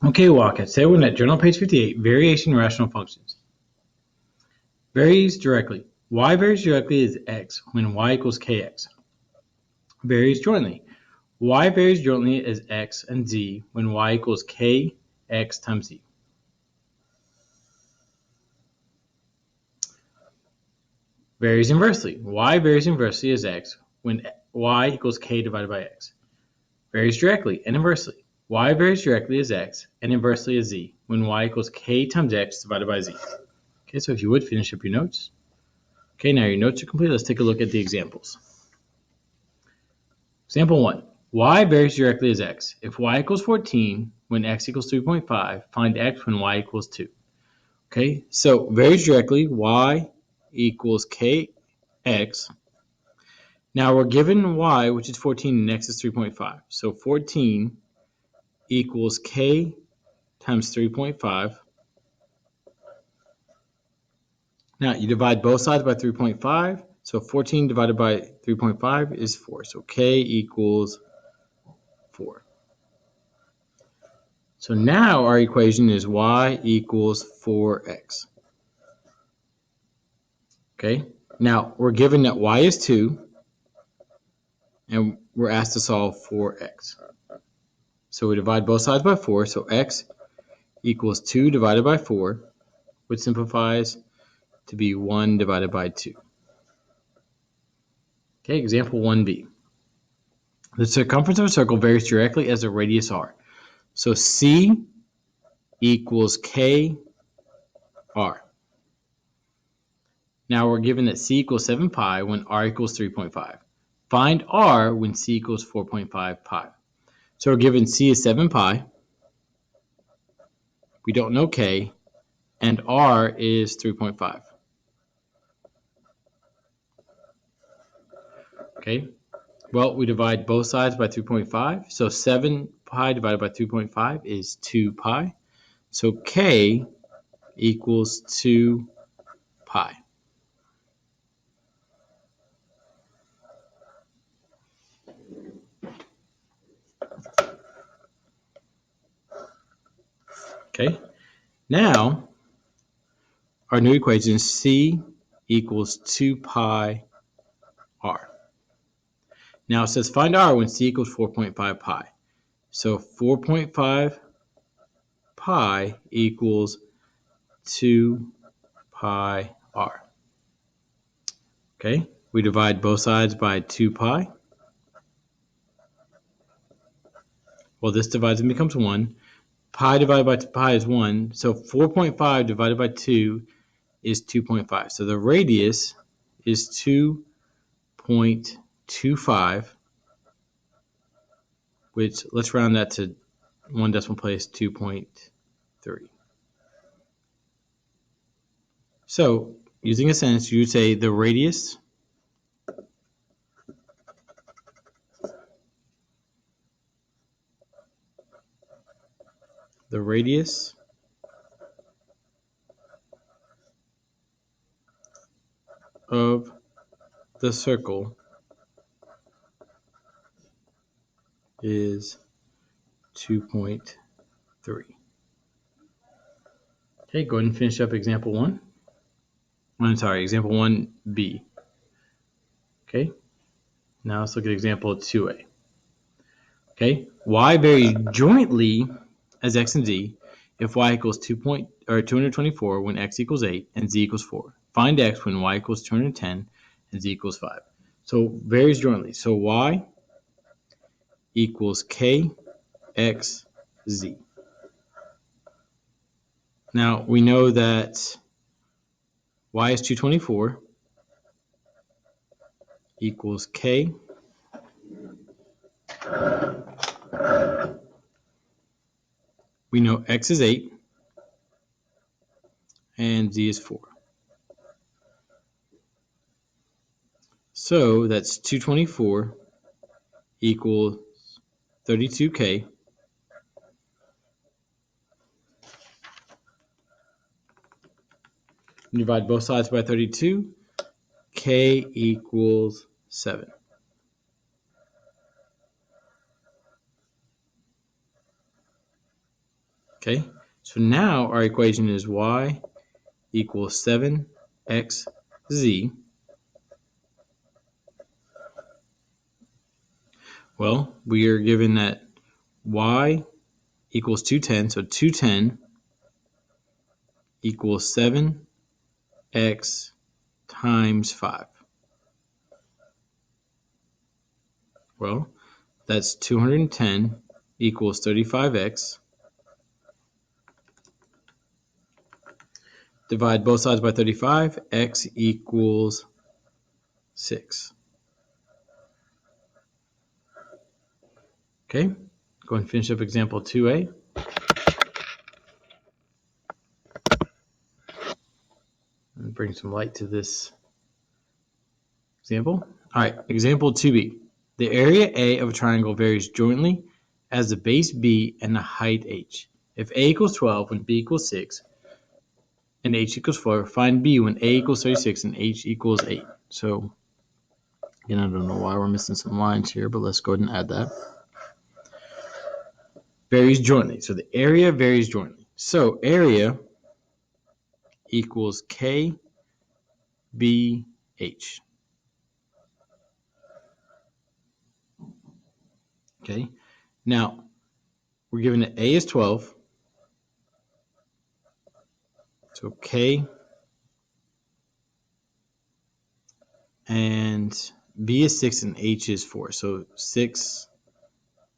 Okay, Wildcat, today we're at journal page 58, variation in rational functions. Varies directly. Y varies directly is x when y equals kx. Varies jointly. Y varies jointly as x and z when y equals kx times z. Varies inversely. Y varies inversely as x when y equals k divided by x. Varies directly and inversely. Y varies directly as x and inversely as z when y equals k times x divided by z. Okay, so if you would finish up your notes. Okay, now your notes are complete. Let's take a look at the examples. Example 1. Y varies directly as x. If y equals 14 when x equals 3.5, find x when y equals 2. Okay, so varies directly, y equals kx. Now we're given y, which is 14, and x is 3.5. So 14 equals k times 3.5. Now you divide both sides by 3.5. So 14 divided by 3.5 is 4. So k equals 4. So now our equation is y equals 4x. Okay, now we're given that y is 2, and we're asked to solve for x. So we divide both sides by 4, so x equals 2 divided by 4, which simplifies to be 1 divided by 2. Okay, example 1b. The circumference of a circle varies directly as the radius r. So c equals k r. Now we're given that c equals 7 pi when r equals 3.5. Find r when c equals 4.5 pi. So we're given c is 7 pi. We don't know k. And r is 3.5. Okay, well, we divide both sides by 3.5. So 7 pi divided by 3.5 is 2 pi. So k equals 2 pi. Okay, now our new equation is c equals 2 pi r. Now it says find r when c equals 4.5 pi. So 4.5 pi equals 2 pi r. Okay, we divide both sides by 2 pi. Well, this divides and becomes 1. Pi divided by pi is 1. So 4.5 divided by 2 is 2.5. So the radius is 2.25, which let's round that to one decimal place, 2.3. So using a sentence, you would say the radius of the circle is 2.3. Okay, go ahead and finish up example 1. I'm sorry, example 1b. Okay, now let's look at example 2a. Okay, y vary jointly as x and z if y equals 224 when x equals 8 and z equals 4. Find x when y equals 210 and z equals 5. So varies jointly. So y equals k x z. Now we know that y is 224 equals k. We know x is 8 and z is 4. So that's 224 equals 32k. Divide both sides by 32. K equals 7. Okay, so now our equation is y equals 7xz. Well, we are given that y equals 210, so 210 equals 7x times 5. Well, that's 210 equals 35x. Divide both sides by 35, x equals 6. Okay, go and finish up example 2a. And bring some light to this example. All right, example 2b. The area A of a triangle varies jointly as the base B and the height h. If A equals 12 when B equals 6 and h equals 4, find B when A equals 36 and h equals 8. So, again, I don't know why we're missing some lines here, but let's go ahead and add that. Varies jointly. So the area varies jointly. So area equals KBH. Okay. Now, we're given that A is 12. So K and B is 6 and H is 4. So 6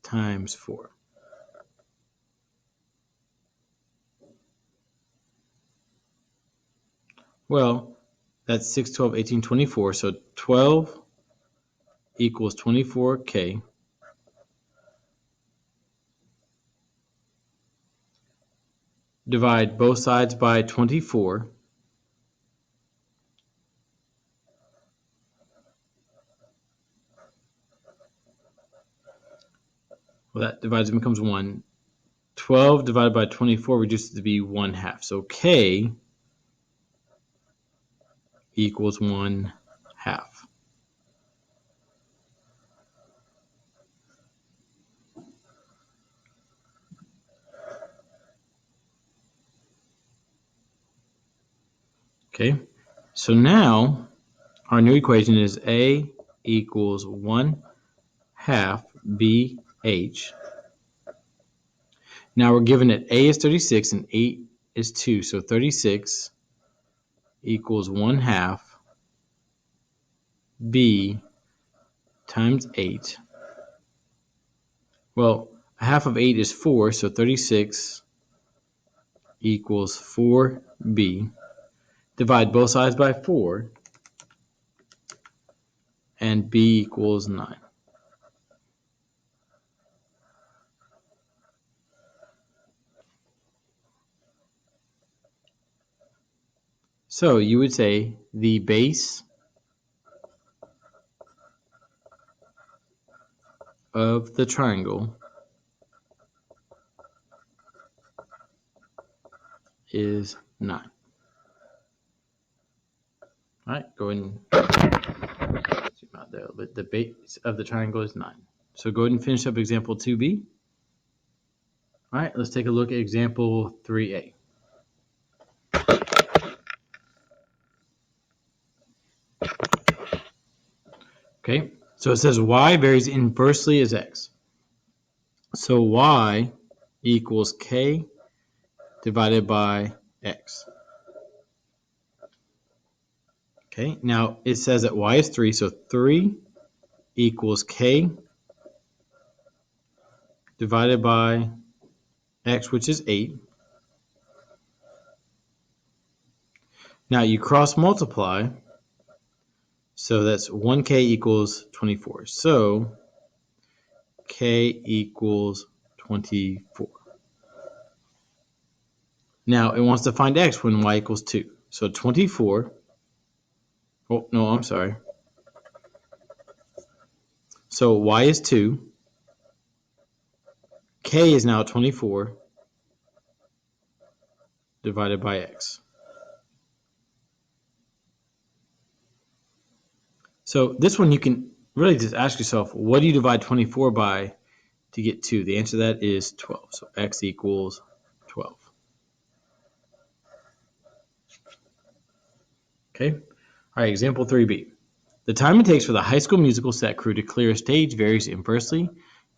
times 4. Well, that's 6, 12, 18, 24. So 12 equals 24K. Divide both sides by 24. Well, that divides and becomes 1. 12 divided by 24 reduces to be 1/2. So K equals 1/2. Okay, so now our new equation is A equals 1/2 BH. Now we're given that A is 36 and 8 is 2, so 36 equals 1/2 B times 8. Well, half of 8 is 4, so 36 equals 4B. Divide both sides by 4, and B equals 9. So you would say the base of the triangle is 9. All right, go ahead and zoom out there a little bit. The base of the triangle is 9. So go ahead and finish up example 2b. All right, let's take a look at example 3a. Okay, so it says y varies inversely as x. So y equals k divided by x. Okay, now it says that y is 3, so 3 equals k divided by x, which is 8. Now you cross multiply, so that's 1k equals 24. So k equals 24. Now it wants to find x when y equals 2. So 24, oh no, I'm sorry. So y is 2, k is now 24 divided by x. So this one you can really just ask yourself, what do you divide 24 by to get 2? The answer to that is 12. So x equals 12. Okay. All right, example 3B. The time it takes for the High School Musical set crew to clear a stage varies inversely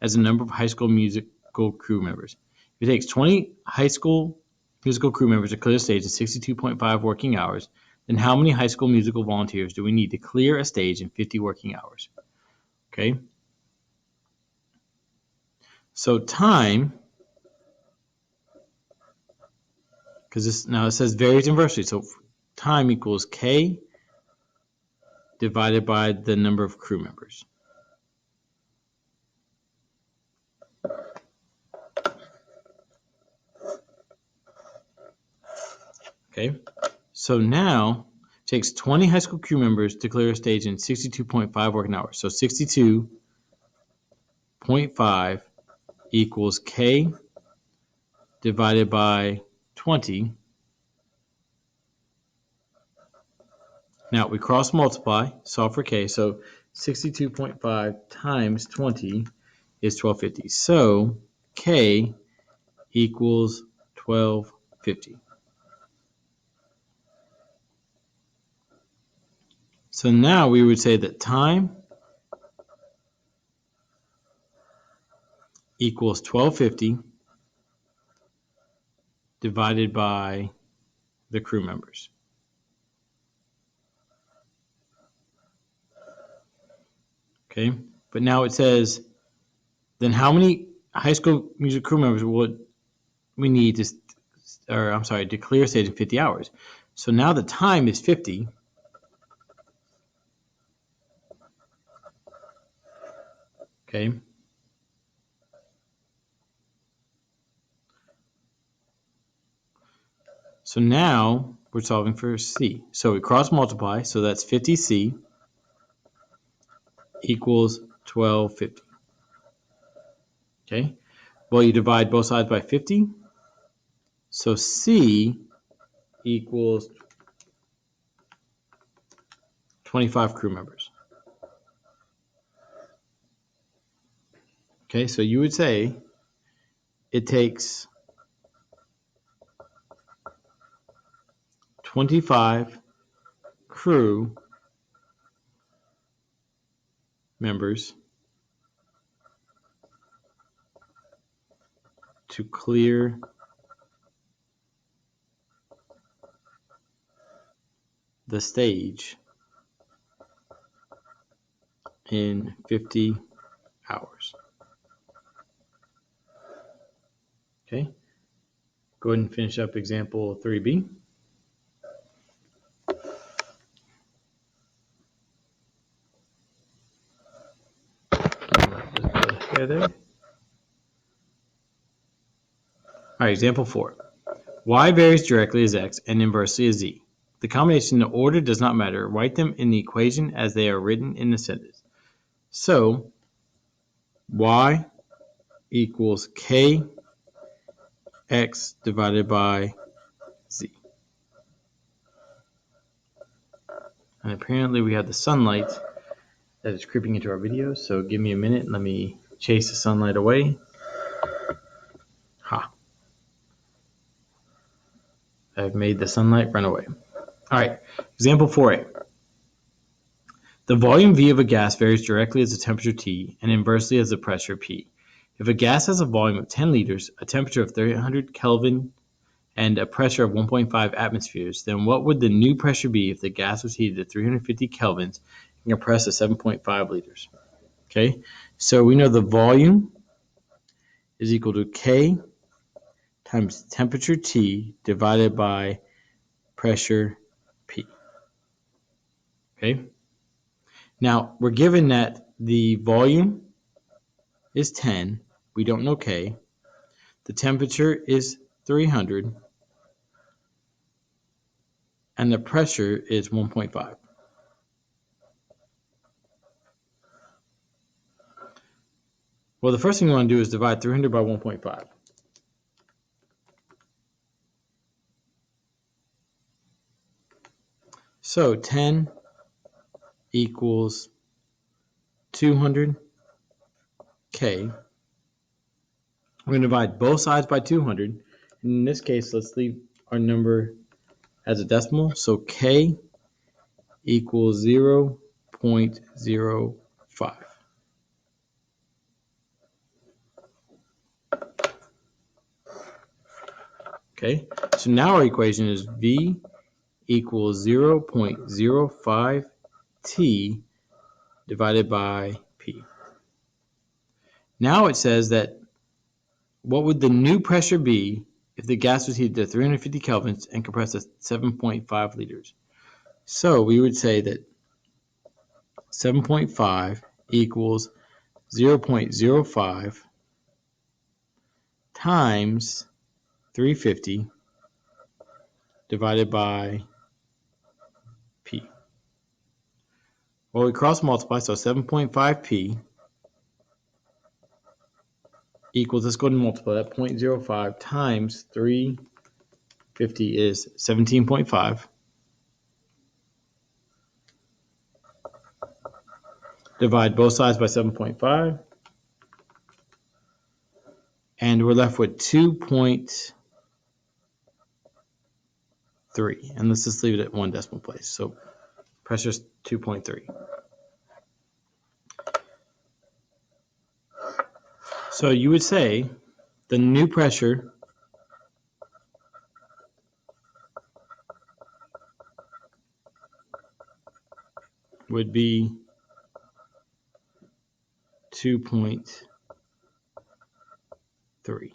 as the number of High School Musical crew members. If it takes 20 High School Musical crew members to clear the stage in 62.5 working hours, then how many High School Musical volunteers do we need to clear a stage in 50 working hours? Okay. So time, because this now it says varies inversely, so time equals K divided by the number of crew members. Okay, so now it takes 20 high school crew members to clear a stage in 62.5 working hours. So 62.5 equals K divided by 20. Now we cross multiply, solve for K. So 62.5 times 20 is 1250. So K equals 1250. So now we would say that time equals 1250 divided by the crew members. Okay, but now it says, then how many high school music crew members would we need to, to clear stage in 50 hours? So now the time is 50. Okay. So now we're solving for C. So we cross multiply, so that's 50C equals 1250. Okay. Well, you divide both sides by 50. So C equals 25 crew members. Okay, so you would say it takes 25 crew members to clear the stage in 50 hours. Okay, go ahead and finish up example 3B. All right, example 4. Y varies directly as x and inversely as z. The combination in order does not matter. Write them in the equation as they are written in the sentence. So y equals kx divided by z. And apparently we have the sunlight that is creeping into our video, so give me a minute and let me chase the sunlight away. Ha. I've made the sunlight run away. All right, example 4a. The volume V of a gas varies directly as the temperature T and inversely as the pressure P. If a gas has a volume of 10 liters, a temperature of 300 Kelvin, and a pressure of 1.5 atmospheres, then what would the new pressure be if the gas was heated to 350 kelvins and compressed to 7.5 liters? Okay, so we know the volume is equal to K times temperature T divided by pressure P. Okay, now we're given that the volume is 10, we don't know K, the temperature is 300, and the pressure is 1.5. Well, the first thing we want to do is divide 300 by 1.5. So 10 equals 200 K. We're going to divide both sides by 200, In this case, let's leave our number as a decimal. So K equals 0.05. Okay, so now our equation is V equals 0.05 T divided by P. Now it says that what would the new pressure be if the gas was heated to 350 kelvins and compressed to 7.5 liters? So we would say that 7.5 equals 0.05 times 350 divided by P. Well, we cross multiply, so 7.5 P equals, let's go ahead and multiply that, 0.05 times 350 is 17.5. Divide both sides by 7.5. And we're left with 2.3. And let's just leave it at one decimal place. So pressure is 2.3. So you would say the new pressure would be 2.3.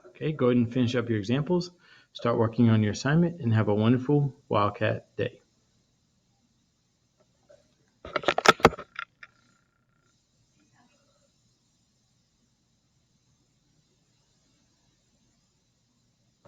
Okay, go ahead and finish up your examples. Start working on your assignment and have a wonderful Wildcat day.